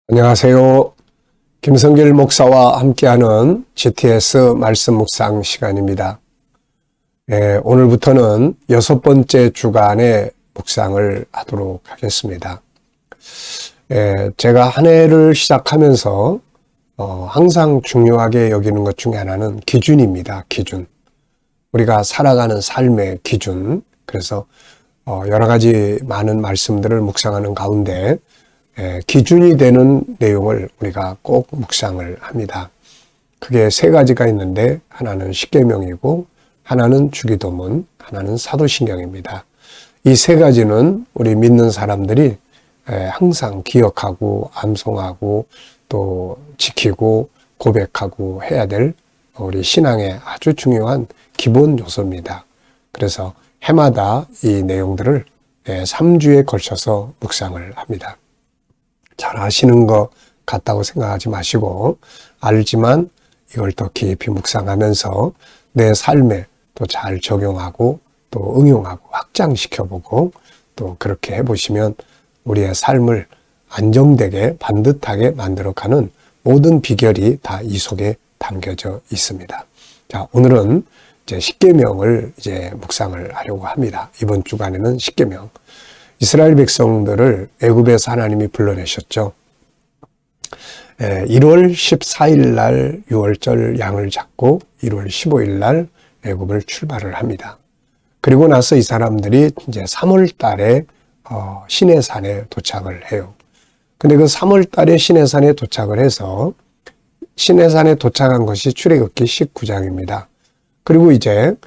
안녕하세요. 김성길 목사와 함께하는 GTS 말씀 묵상 시간입니다. 오늘부터는 6번째 주간의 묵상을 하도록 하겠습니다. 제가 한 해를 시작하면서 항상 중요하게 여기는 것 중에 하나는 기준입니다. 기준. 우리가 살아가는 삶의 기준. 그래서 여러 가지 많은 말씀들을 묵상하는 가운데 기준이 되는 내용을 우리가 꼭 묵상을 합니다. 그게 3가지가 있는데 하나는 십계명이고 하나는 주기도문, 하나는 사도신경입니다. 이 3가지는 우리 믿는 사람들이 항상 기억하고 암송하고 또 지키고 고백하고 해야 될 우리 신앙의 아주 중요한 기본 요소입니다. 그래서 해마다 이 내용들을 3주에 걸쳐서 묵상을 합니다. 잘 아시는 것 같다고 생각하지 마시고 알지만 이걸 더 깊이 묵상하면서 내 삶에 또 잘 적용하고 또 응용하고 확장시켜보고 또 그렇게 해보시면 우리의 삶을 안정되게 반듯하게 만들어가는 모든 비결이 다 이 속에 담겨져 있습니다. 자, 오늘은 이제 십계명을 묵상을 하려고 합니다. 이번 주간에는 십계명. 이스라엘 백성들을 애굽에서 하나님이 불러내셨죠. 1월 14일 날 6월절 양을 잡고 1월 15일 날 애굽을 출발을 합니다. 그리고 나서 이 사람들이 이제 3월 달에 시내산에 도착을 해요. 근데 그 3월 달에 시내산에 도착을 해서 시내산에 도착한 것이 출애굽기 19장입니다. 그리고 이제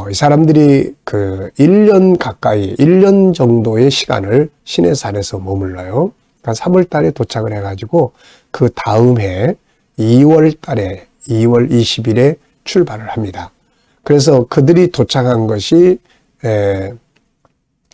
이 사람들이 그 1년 가까이, 1년 정도의 시간을 시내산에서 머물러요. 그러니까 3월 달에 도착을 해가지고 그 다음 해 2월 달에, 2월 20일에 출발을 합니다. 그래서 그들이 도착한 것이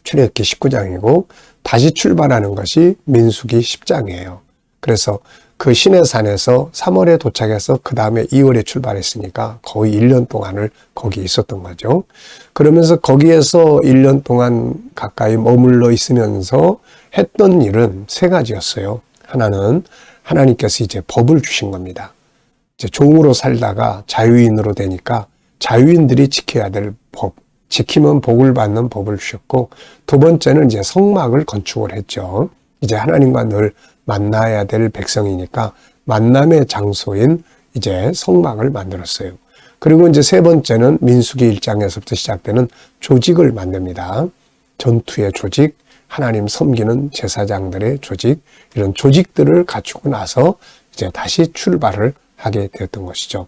출애굽기 19장이고 다시 출발하는 것이 민수기 10장이에요. 그래서 그 시내산에서 3월에 도착해서 그 다음에 2월에 출발했으니까 거의 1년 동안을 거기 있었던 거죠. 그러면서 거기에서 1년 동안 가까이 머물러 있으면서 했던 일은 3가지였어요. 하나는 하나님께서 이제 법을 주신 겁니다. 이제 종으로 살다가 자유인으로 되니까 자유인들이 지켜야 될 법, 지키면 복을 받는 법을 주셨고, 2번째는 이제 성막을 건축을 했죠. 이제 하나님과 늘 만나야 될 백성이니까 만남의 장소인 이제 성막을 만들었어요. 그리고 이제 3번째는 민수기 1장에서부터 시작되는 조직을 만듭니다. 전투의 조직, 하나님 섬기는 제사장들의 조직, 이런 조직들을 갖추고 나서 이제 다시 출발을 하게 되었던 것이죠.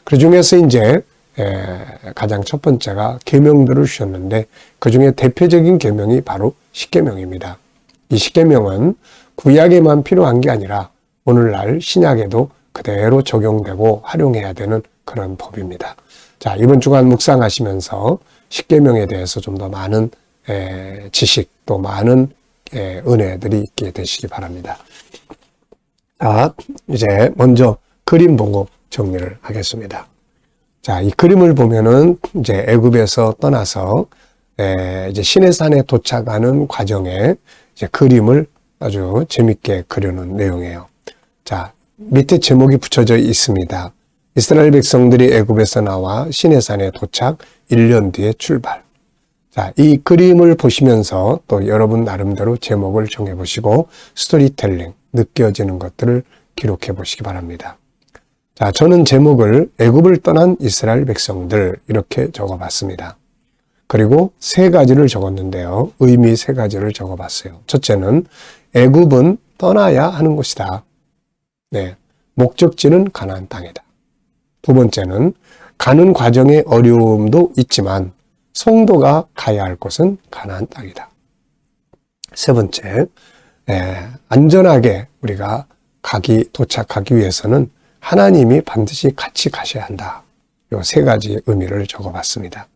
그 중에서 이제 가장 첫 번째가 계명들을 주셨는데 그 중에 대표적인 계명이 바로 십계명입니다. 이 십계명은 구약에만 필요한 게 아니라 오늘날 신약에도 그대로 적용되고 활용해야 되는 그런 법입니다. 자, 이번 주간 묵상하시면서 십계명에 대해서 좀 더 많은 지식 또 많은 은혜들이 있게 되시기 바랍니다. 자, 이제 먼저 그림 보고 정리를 하겠습니다. 자, 이 그림을 보면은 이제 애굽에서 떠나서 이제 시내산에 도착하는 과정에 이제 그림을 아주 재밌게 그려놓은 내용이에요. 자, 밑에 제목이 붙여져 있습니다. 이스라엘 백성들이 애굽에서 나와 시내산에 도착, 1년 뒤에 출발. 자, 이 그림을 보시면서 또 여러분 나름대로 제목을 정해보시고 스토리텔링, 느껴지는 것들을 기록해 보시기 바랍니다. 자, 저는 제목을 애굽을 떠난 이스라엘 백성들 이렇게 적어봤습니다. 그리고 3가지를 적었는데요. 의미 3가지를 적어봤어요. 첫째는 애굽은 떠나야 하는 곳이다. 네, 목적지는 가나안 땅이다. 2번째는 가는 과정에 어려움도 있지만 성도가 가야 할 곳은 가나안 땅이다. 3번째, 안전하게 우리가 도착하기 위해서는 하나님이 반드시 같이 가셔야 한다. 이 3가지 의미를 적어봤습니다.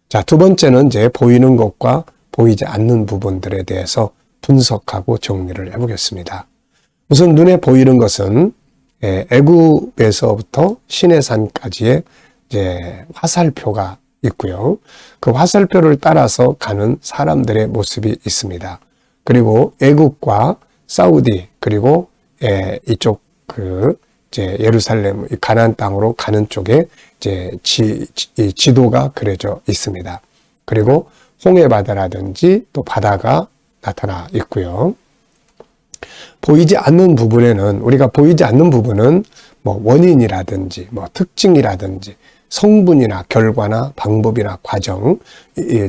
자, 2번째는 이제 보이는 것과 보이지 않는 부분들에 대해서 분석하고 정리를 해보겠습니다. 우선 눈에 보이는 것은 애굽에서부터 시내산까지의 이제 화살표가 있고요. 그 화살표를 따라서 가는 사람들의 모습이 있습니다. 그리고 애굽과 사우디 그리고 이쪽 이제 예루살렘 가나안 땅으로 가는 쪽에 이제 지도가 그려져 있습니다. 그리고 홍해 바다라든지 또 바다가 나타나 있고요. 보이지 않는 부분에는, 우리가 보이지 않는 부분은 뭐 원인이라든지 뭐 특징이라든지 성분이나 결과나 방법이나 과정,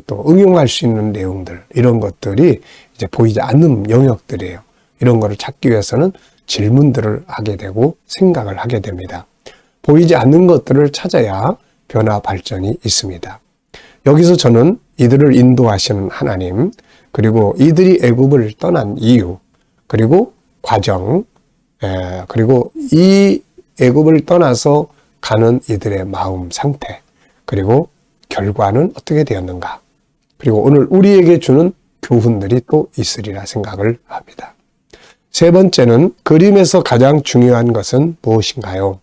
또 응용할 수 있는 내용들, 이런 것들이 이제 보이지 않는 영역들이에요. 이런 거를 찾기 위해서는 질문들을 하게 되고 생각을 하게 됩니다. 보이지 않는 것들을 찾아야 변화 발전이 있습니다. 여기서 저는 이들을 인도하시는 하나님, 그리고 이들이 애굽을 떠난 이유, 그리고 과정, 그리고 이 애굽을 떠나서 가는 이들의 마음 상태, 그리고 결과는 어떻게 되었는가, 그리고 오늘 우리에게 주는 교훈들이 또 있으리라 생각을 합니다. 세 번째는 그림에서 가장 중요한 것은 무엇인가요?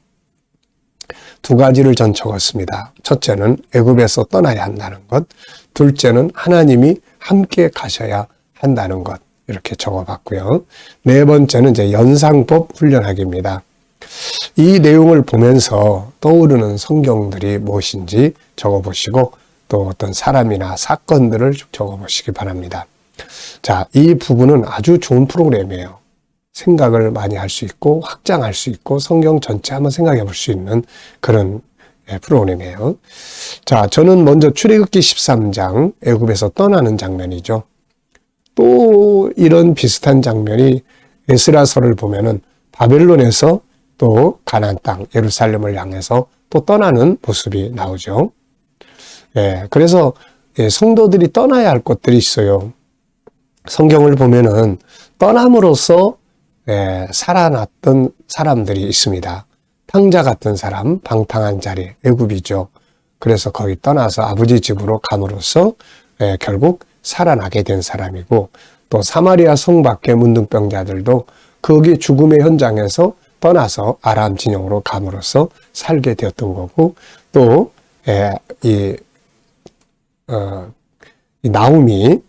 두 가지를 전 적었습니다. 첫째는 애굽에서 떠나야 한다는 것, 둘째는 하나님이 함께 가셔야 한다는 것, 이렇게 적어봤고요. 네 번째는 이제 연상법 훈련하기입니다. 이 내용을 보면서 떠오르는 성경들이 무엇인지 적어보시고 또 어떤 사람이나 사건들을 적어보시기 바랍니다. 자, 이 부분은 아주 좋은 프로그램이에요. 생각을 많이 할 수 있고 확장할 수 있고 성경 전체 한번 생각해 볼 수 있는 그런 프로그램이에요. 자, 저는 먼저 출애굽기 13장 애굽에서 떠나는 장면이죠. 또 이런 비슷한 장면이 에스라서를 보면은 바벨론에서 또 가나안 땅 예루살렘을 향해서 또 떠나는 모습이 나오죠. 그래서 성도들이 떠나야 할 것들이 있어요. 성경을 보면은 떠남으로써 살아났던 사람들이 있습니다. 탕자 같은 사람, 방탕한 자리, 애굽이죠. 그래서 거기 떠나서 아버지 집으로 감으로써 결국 살아나게 된 사람이고, 또 사마리아 성 밖의 문둥병자들도 거기 죽음의 현장에서 떠나서 아람 진영으로 감으로써 살게 되었던 거고, 또 이 나오미,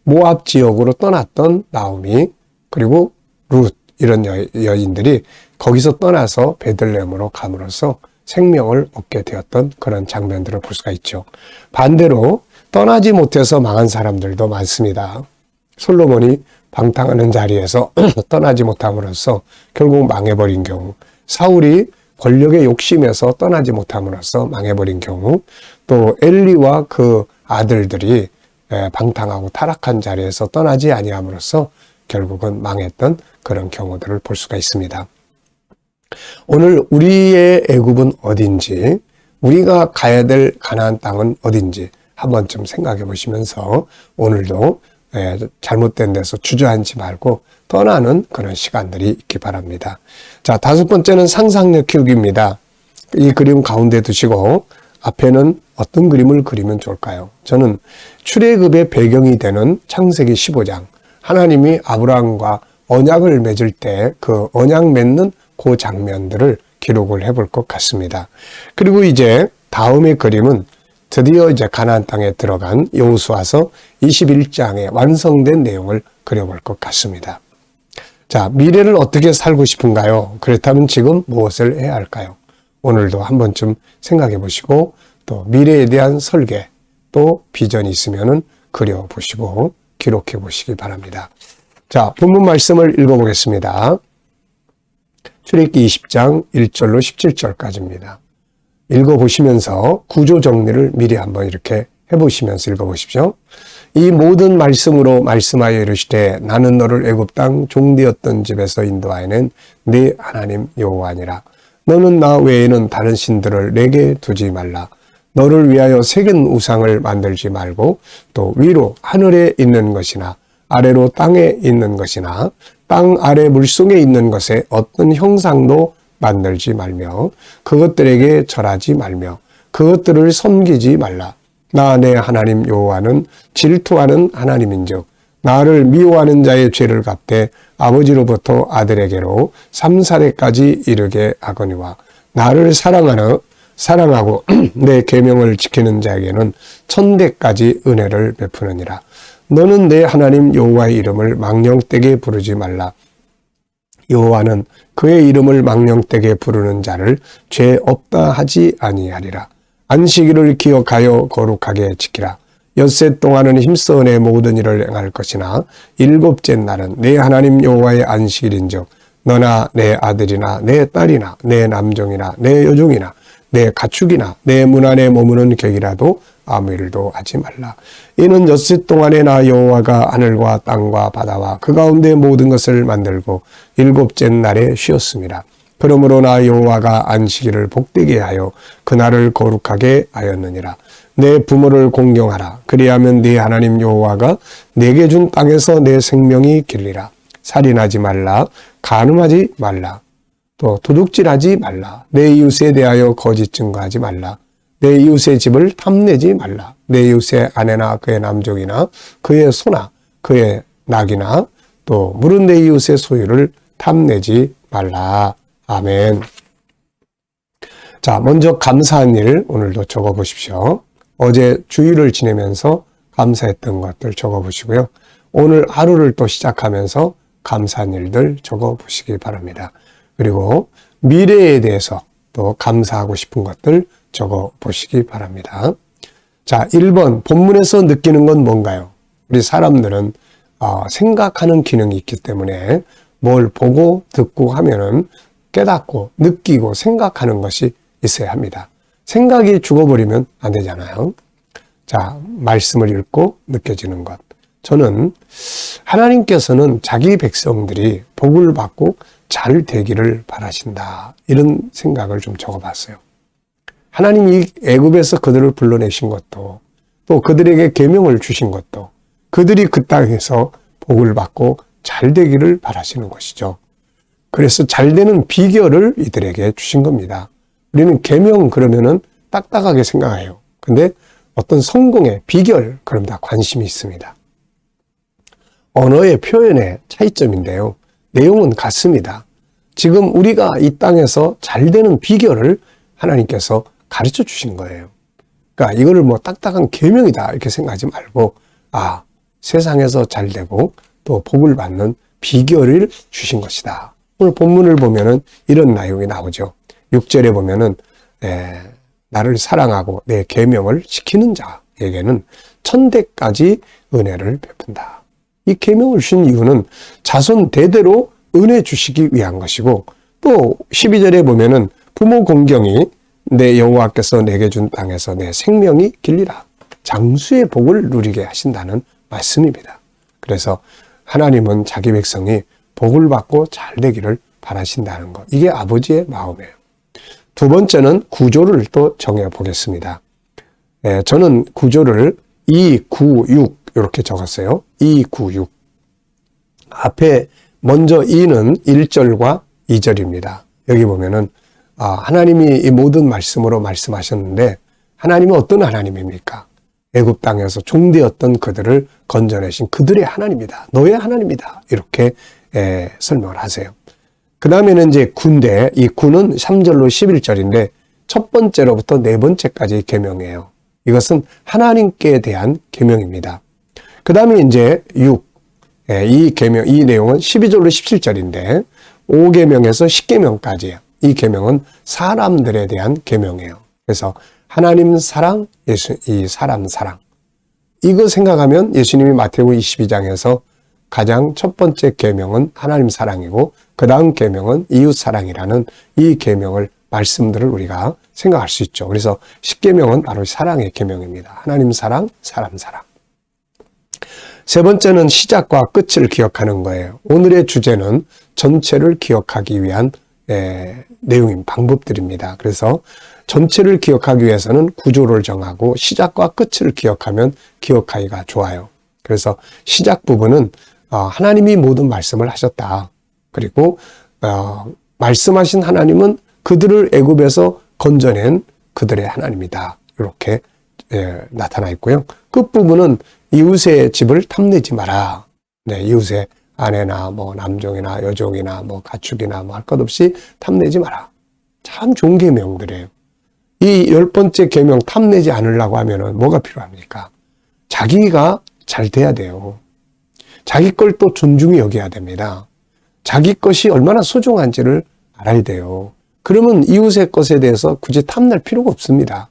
모압 지역으로 떠났던 나오미, 그리고 룻, 이런 여인들이 거기서 떠나서 베들레헴으로 감으로써 생명을 얻게 되었던 그런 장면들을 볼 수가 있죠. 반대로 떠나지 못해서 망한 사람들도 많습니다. 솔로몬이 방탕하는 자리에서 떠나지 못함으로써 결국 망해버린 경우, 사울이 권력의 욕심에서 떠나지 못함으로써 망해버린 경우, 또 엘리와 그 아들들이 방탕하고 타락한 자리에서 떠나지 아니함으로써 결국은 망했던 그런 경우들을 볼 수가 있습니다. 오늘 우리의 애굽은 어딘지, 우리가 가야 될 가나안 땅은 어딘지 한 번쯤 생각해 보시면서 오늘도 잘못된 데서 주저앉지 말고 떠나는 그런 시간들이 있기 바랍니다. 자, 다섯 번째는 상상력 키우기입니다. 이 그림 가운데 두시고 앞에는 어떤 그림을 그리면 좋을까요? 저는 출애굽의 배경이 되는 창세기 15장, 하나님이 아브라함과 언약을 맺을 때 그 언약 맺는 그 장면들을 기록을 해볼 것 같습니다. 그리고 이제 다음의 그림은 드디어 이제 가나안 땅에 들어간 여호수아서 21장에 완성된 내용을 그려볼 것 같습니다. 자, 미래를 어떻게 살고 싶은가요? 그렇다면 지금 무엇을 해야 할까요? 오늘도 한 번쯤 생각해 보시고 또 미래에 대한 설계, 또 비전이 있으면은 그려보시고 기록해 보시기 바랍니다. 자, 본문 말씀을 읽어보겠습니다. 출애굽기 20장 1절로 17절까지입니다. 읽어보시면서 구조 정리를 미리 한번 이렇게 해보시면서 읽어보십시오. 이 모든 말씀으로 말씀하여 이르시되 나는 너를 애굽 땅 종되었던 집에서 인도하여낸 네 하나님 여호와니라. 너는 나 외에는 다른 신들을 내게 두지 말라. 너를 위하여 새긴 우상을 만들지 말고 또 위로 하늘에 있는 것이나 아래로 땅에 있는 것이나 땅 아래 물속에 있는 것에 어떤 형상도 만들지 말며 그것들에게 절하지 말며 그것들을 섬기지 말라. 나 내 하나님 여호와는 질투하는 하나님인즉 나를 미워하는 자의 죄를 갚되 아버지로부터 아들에게로 3사례까지 이르게 하거니와 나를 사랑하고 내 계명을 지키는 자에게는 1000대까지 은혜를 베푸느니라. 너는 내 하나님 여호와의 이름을 망령되게 부르지 말라. 여호와는 그의 이름을 망령되게 부르는 자를 죄 없다 하지 아니하리라. 안식일을 기억하여 거룩하게 지키라. 엿새 동안은 힘써 내 모든 일을 행할 것이나 일곱째 날은 내 하나님 여호와의 안식일인즉 너나 내 아들이나 내 딸이나 내 남종이나 내 여종이나 내 가축이나 내 문 안에 머무는 객이라도 아무 일도 하지 말라. 이는 엿새 동안에 나 여호와가 하늘과 땅과 바다와 그 가운데 모든 것을 만들고 일곱째 날에 쉬었습니다. 그러므로 나 여호와가 안식일을 복되게 하여 그날을 거룩하게 하였느니라. 내 부모를 공경하라. 그리하면 네 하나님 여호와가 내게 준 땅에서 내 생명이 길리라. 살인하지 말라. 간음하지 말라. 또 도둑질하지 말라. 내 이웃에 대하여 거짓 증거하지 말라. 내 이웃의 집을 탐내지 말라. 내 이웃의 아내나 그의 남종이나 그의 소나 그의 낙이나 또 물은 내 이웃의 소유를 탐내지 말라. 아멘. 자, 먼저 감사한 일 오늘도 적어 보십시오. 어제 주일을 지내면서 감사했던 것들 적어 보시고요. 오늘 하루를 또 시작하면서 감사한 일들 적어 보시기 바랍니다. 그리고 미래에 대해서 또 감사하고 싶은 것들 적어 보시기 바랍니다. 자, 1번 본문에서 느끼는 건 뭔가요? 우리 사람들은 생각하는 기능이 있기 때문에 뭘 보고 듣고 하면은 깨닫고 느끼고 생각하는 것이 있어야 합니다. 생각이 죽어버리면 안 되잖아요. 자, 말씀을 읽고 느껴지는 것. 저는 하나님께서는 자기 백성들이 복을 받고 잘 되기를 바라신다. 이런 생각을 좀 적어봤어요. 하나님이 애굽에서 그들을 불러내신 것도 또 그들에게 계명을 주신 것도 그들이 그 땅에서 복을 받고 잘 되기를 바라시는 것이죠. 그래서 잘 되는 비결을 이들에게 주신 겁니다. 우리는 계명 그러면은 딱딱하게 생각해요. 근데 어떤 성공의 비결 그럼 다 관심이 있습니다. 언어의 표현의 차이점인데요. 내용은 같습니다. 지금 우리가 이 땅에서 잘 되는 비결을 하나님께서 가르쳐 주신 거예요. 그러니까 이거를 뭐 딱딱한 계명이다 이렇게 생각하지 말고 세상에서 잘 되고 또 복을 받는 비결을 주신 것이다. 오늘 본문을 보면은 이런 내용이 나오죠. 6절에 보면은 나를 사랑하고 내 계명을 지키는 자에게는 천대까지 은혜를 베푼다. 이 계명을 주신 이유는 자손 대대로 은혜 주시기 위한 것이고 또 12절에 보면은 부모 공경이 내 여호와께서 내게 준 땅에서 내 생명이 길리라. 장수의 복을 누리게 하신다는 말씀입니다. 그래서 하나님은 자기 백성이 복을 받고 잘 되기를 바라신다는 것. 이게 아버지의 마음이에요. 두 번째는 구조를 또 정해 보겠습니다. 저는 구조를 2, 9, 6 이렇게 적었어요. 2, 9, 6. 앞에 먼저 2는 1절과 2절입니다. 여기 보면은 하나님이 이 모든 말씀으로 말씀하셨는데 하나님은 어떤 하나님입니까? 애굽 땅에서 종되었던 그들을 건져내신 그들의 하나님이다. 너의 하나님이다. 이렇게 설명을 하세요. 그 다음에는 이제 군대, 이 군은 3절로 11절인데 첫 번째로부터 네 번째까지 계명이에요. 이것은 하나님께 대한 계명입니다. 그 다음에 이제 6, 이 계명, 이 내용은 12절로 17절인데 5계명에서 10계명까지예요. 이 계명은 사람들에 대한 계명이에요. 그래서 하나님 사랑, 이 사람 사랑. 이거 생각하면 예수님이 마태복음 22장에서 가장 첫 번째 계명은 하나님 사랑이고 그 다음 계명은 이웃 사랑이라는 이 계명을 말씀들을 우리가 생각할 수 있죠. 그래서 10계명은 바로 사랑의 계명입니다. 하나님 사랑, 사람 사랑. 세 번째는 시작과 끝을 기억하는 거예요. 오늘의 주제는 전체를 기억하기 위한 내용인 방법들입니다. 그래서 전체를 기억하기 위해서는 구조를 정하고 시작과 끝을 기억하면 기억하기가 좋아요. 그래서 시작 부분은 하나님이 모든 말씀을 하셨다. 그리고 말씀하신 하나님은 그들을 애굽에서 건져낸 그들의 하나님이다. 이렇게 나타나 있고요. 끝부분은 이웃의 집을 탐내지 마라. 이웃의 아내나 뭐 남종이나 여종이나 뭐 가축이나 뭐 할 것 없이 탐내지 마라. 참 좋은 계명들이에요. 이 10번째 계명 탐내지 않으려고 하면은 뭐가 필요합니까? 자기가 잘 돼야 돼요. 자기 걸 또 존중히 여겨야 됩니다. 자기 것이 얼마나 소중한지를 알아야 돼요. 그러면 이웃의 것에 대해서 굳이 탐낼 필요가 없습니다.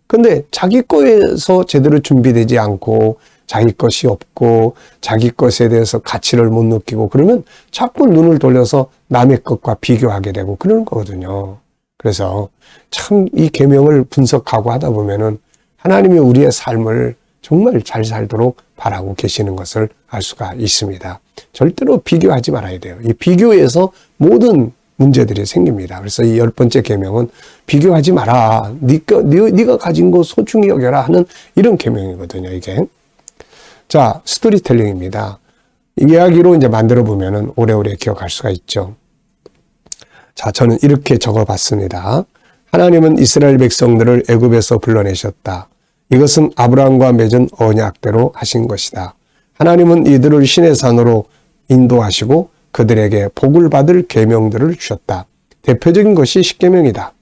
근데 자기 거에서 제대로 준비되지 않고 자기 것이 없고 자기 것에 대해서 가치를 못 느끼고 그러면 자꾸 눈을 돌려서 남의 것과 비교하게 되고 그러는 거거든요. 그래서 참 이 계명을 분석하고 하다 보면은 하나님이 우리의 삶을 정말 잘 살도록 바라고 계시는 것을 알 수가 있습니다. 절대로 비교하지 말아야 돼요. 이 비교에서 모든 문제들이 생깁니다. 그래서 이 10번째 계명은 비교하지 마라. 네가 가진 거 소중히 여겨라 하는 이런 계명이거든요, 이게. 자, 스토리텔링입니다. 이야기로 이제 만들어 보면은 오래오래 기억할 수가 있죠. 자, 저는 이렇게 적어 봤습니다. 하나님은 이스라엘 백성들을 애굽에서 불러내셨다. 이것은 아브라함과 맺은 언약대로 하신 것이다. 하나님은 이들을 시내 산으로 인도하시고 그들에게 복을 받을 계명들을 주셨다. 대표적인 것이 십계명이다.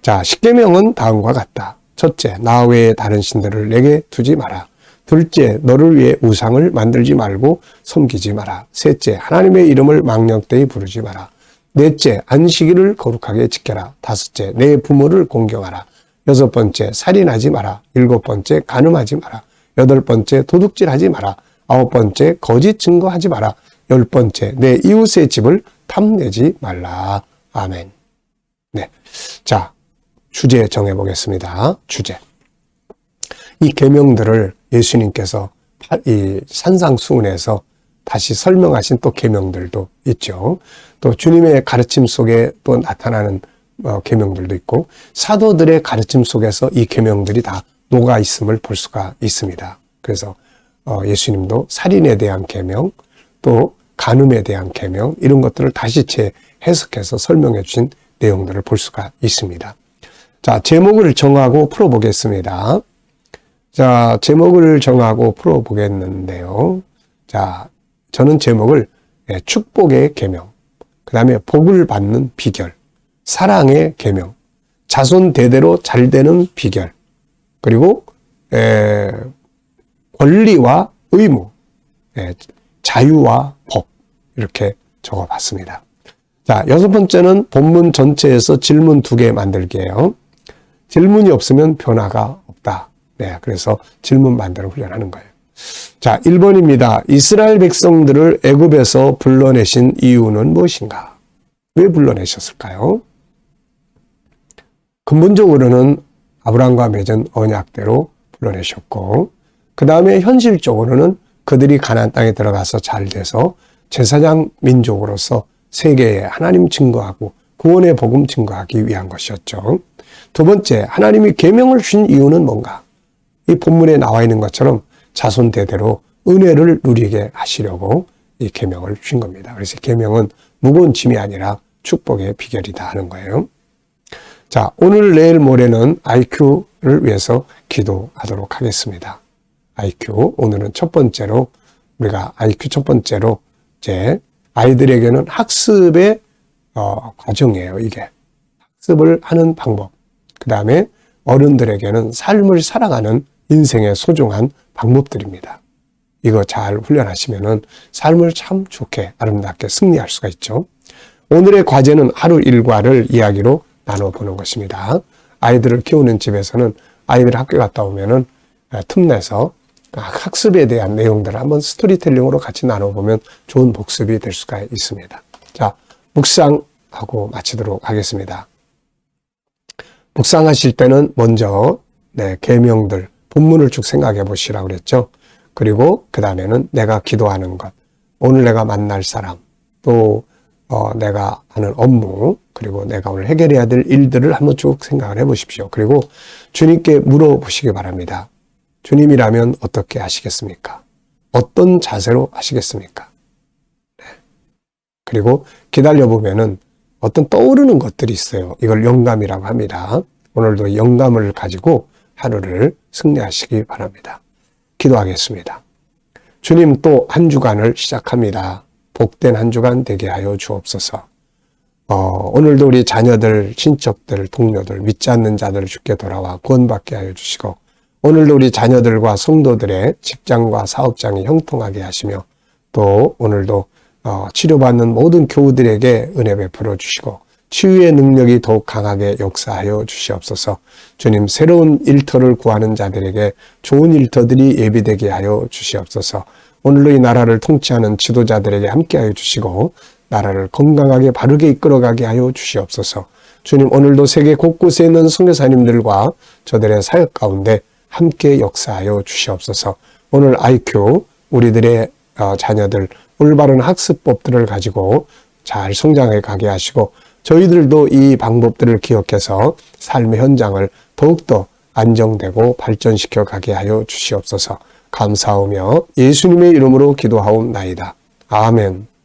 자, 십계명은 다음과 같다. 첫째, 나 외에 다른 신들을 내게 두지 마라. 둘째, 너를 위해 우상을 만들지 말고 섬기지 마라. 셋째, 하나님의 이름을 망령되이 부르지 마라. 넷째, 안식일을 거룩하게 지켜라. 다섯째, 내 부모를 공경하라. 여섯 번째, 살인하지 마라. 일곱 번째, 간음하지 마라. 여덟 번째, 도둑질하지 마라. 아홉 번째, 거짓 증거하지 마라. 열 번째, 내 이웃의 집을 탐내지 말라. 아멘. 네. 자, 주제 정해보겠습니다. 주제. 이 계명들을 예수님께서 이 산상수훈에서 다시 설명하신 또 계명들도 있죠. 또 주님의 가르침 속에 또 나타나는 계명들도 있고 사도들의 가르침 속에서 이 계명들이 다 녹아 있음을 볼 수가 있습니다. 그래서 예수님도 살인에 대한 계명, 또 간음에 대한 계명 이런 것들을 다시 재해석해서 설명해 주신 내용들을 볼 수가 있습니다. 자, 제목을 정하고 풀어보겠습니다. 자, 제목을 정하고 풀어보겠는데요. 자, 저는 제목을 축복의 계명, 그 다음에 복을 받는 비결, 사랑의 계명, 자손 대대로 잘 되는 비결, 그리고 권리와 의무, 자유와 법 이렇게 적어봤습니다. 자, 여섯 번째는 본문 전체에서 질문 2개 만들기예요. 질문이 없으면 변화가 없다. 네, 그래서 질문 만들어 훈련하는 거예요. 자, 1번입니다. 이스라엘 백성들을 애굽에서 불러내신 이유는 무엇인가? 왜 불러내셨을까요? 근본적으로는 아브라함과 맺은 언약대로 불러내셨고 그 다음에 현실적으로는 그들이 가나안 땅에 들어가서 잘 돼서 제사장 민족으로서 세계에 하나님 증거하고 구원의 복음 증거하기 위한 것이었죠. 두 번째, 하나님이 계명을 주신 이유는 뭔가? 이 본문에 나와 있는 것처럼 자손 대대로 은혜를 누리게 하시려고 이 계명을 주신 겁니다. 그래서 계명은 무거운 짐이 아니라 축복의 비결이다 하는 거예요. 자, 오늘 내일 모레는 IQ를 위해서 기도하도록 하겠습니다. IQ, 오늘은 첫 번째로 우리가 IQ 첫 번째로 이제 아이들에게는 학습의 과정이에요. 이게 학습을 하는 방법. 그 다음에 어른들에게는 삶을 살아가는 인생의 소중한 방법들입니다. 이거 잘 훈련하시면은 삶을 참 좋게 아름답게 승리할 수가 있죠. 오늘의 과제는 하루 일과를 이야기로 나눠보는 것입니다. 아이들을 키우는 집에서는 아이들 학교 갔다 오면은 틈내서 학습에 대한 내용들을 한번 스토리텔링으로 같이 나눠보면 좋은 복습이 될 수가 있습니다. 자, 묵상하고 마치도록 하겠습니다. 묵상하실 때는 먼저 계명들, 본문을 쭉 생각해 보시라고 그랬죠. 그리고 그 다음에는 내가 기도하는 것, 오늘 내가 만날 사람, 또 내가 하는 업무, 그리고 내가 오늘 해결해야 될 일들을 한번 쭉 생각을 해 보십시오. 그리고 주님께 물어보시기 바랍니다. 주님이라면 어떻게 하시겠습니까? 어떤 자세로 하시겠습니까? 네. 그리고 기다려보면은 어떤 떠오르는 것들이 있어요. 이걸 영감이라고 합니다. 오늘도 영감을 가지고 하루를 승리하시기 바랍니다. 기도하겠습니다. 주님, 또 한 주간을 시작합니다. 복된 한 주간 되게 하여 주옵소서. 오늘도 우리 자녀들, 친척들, 동료들, 믿지 않는 자들 주께 돌아와 구원받게 하여 주시고 오늘도 우리 자녀들과 성도들의 직장과 사업장이 형통하게 하시며 또 오늘도 치료받는 모든 교우들에게 은혜 베풀어 주시고 치유의 능력이 더욱 강하게 역사하여 주시옵소서. 주님, 새로운 일터를 구하는 자들에게 좋은 일터들이 예비되게 하여 주시옵소서. 오늘로 이 나라를 통치하는 지도자들에게 함께하여 주시고 나라를 건강하게 바르게 이끌어가게 하여 주시옵소서. 주님, 오늘도 세계 곳곳에 있는 선교사님들과 저들의 사역 가운데 함께 역사하여 주시옵소서. 오늘 IQ, 우리들의 자녀들 올바른 학습법들을 가지고 잘 성장해 가게 하시고 저희들도 이 방법들을 기억해서 삶의 현장을 더욱더 안정되고 발전시켜 가게 하여 주시옵소서. 감사하며 예수님의 이름으로 기도하옵나이다. 아멘.